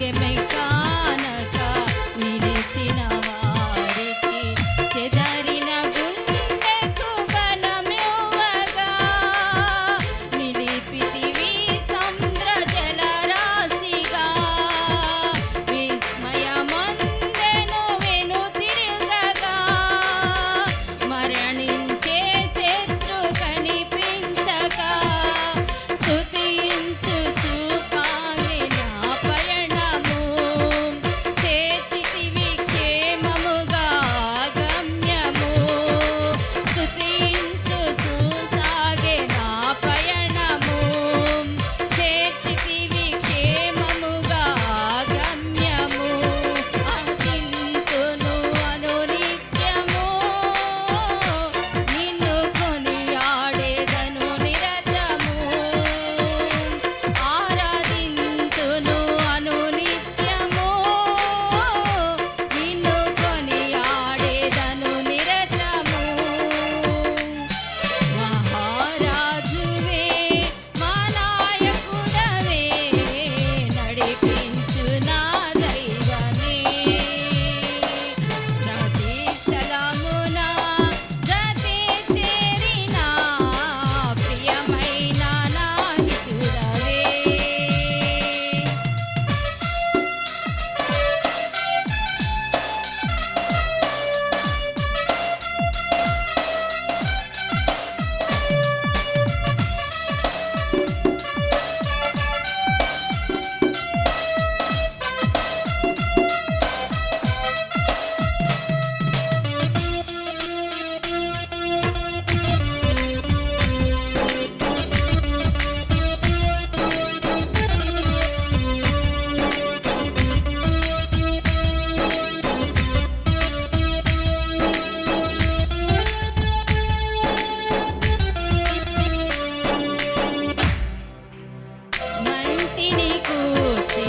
భాగ్యమై కానక నిలిచిన వారికి చెదరిన గుండెకు బలమివ్వగా నిలిపితివి సముద్ర జలరాశిగా విస్మయమందెను వెనుతిరుగగా మరణించే శత్రు కనిపించక స్తుతించుచు సాగిన పయనము చేర్చితివి క్షేమముగా గమ్యము స్తుతించుచు సాగిన పయనము చేర్చితివి క్షేమముగా గమ్యము అనుదింతును అనునిత్యము నిన్ను కొనియాడేదను నిరతము ఆరాధింతును అనునిత్యము నిన్ను కొనియాడేదను నిరతము మహారాజువే మా నాయకుడవే నడిపించు నా దైవమే ప్రతి స్థలమున గతి చేరిన ప్రియమైన నా హితుడవే మంటిని కూర్చి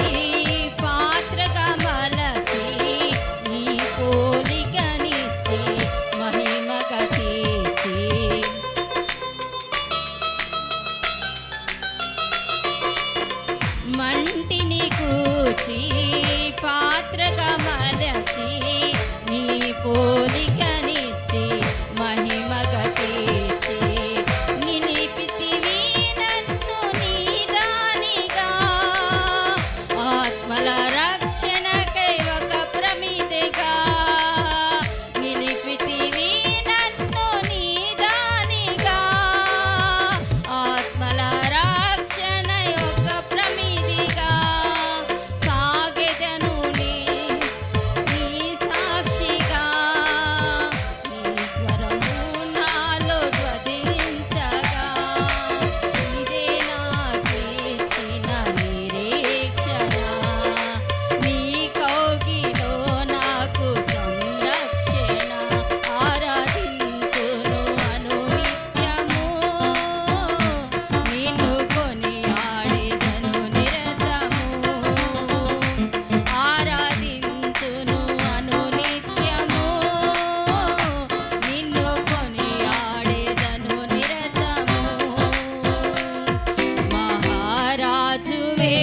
పాత్రగా మలచి నీ పోలికనిచ్చి మహిమగా తీర్చి మంటిని కూర్చి పాత్రగా మలచి నీ పోలికనిచ్చి మహిమగా తీర్చి నిలిపితివి నన్ను నీదానిగా ఆత్మల రక్షణకై ఒక ప్రమిదిగా నిలిపితివి నన్ను నీదానిగా ఆత్మల రక్షణ ఒక ప్రమిదిగా సాగెదను నీ సాక్షిగా నీ స్వరము నాలో ధ్వనించగా ఇదే నాకిచ్చిన నిరీక్షణ నీ కౌగిలో నాకు సంరక్షణ ఆరాధింతును అనునిత్యము నిన్ను కొనియాడేదను నిరతము ఆరాధింతును అనునిత్యము నిన్ను కొనియాడేదను నిరతము మహారాజువే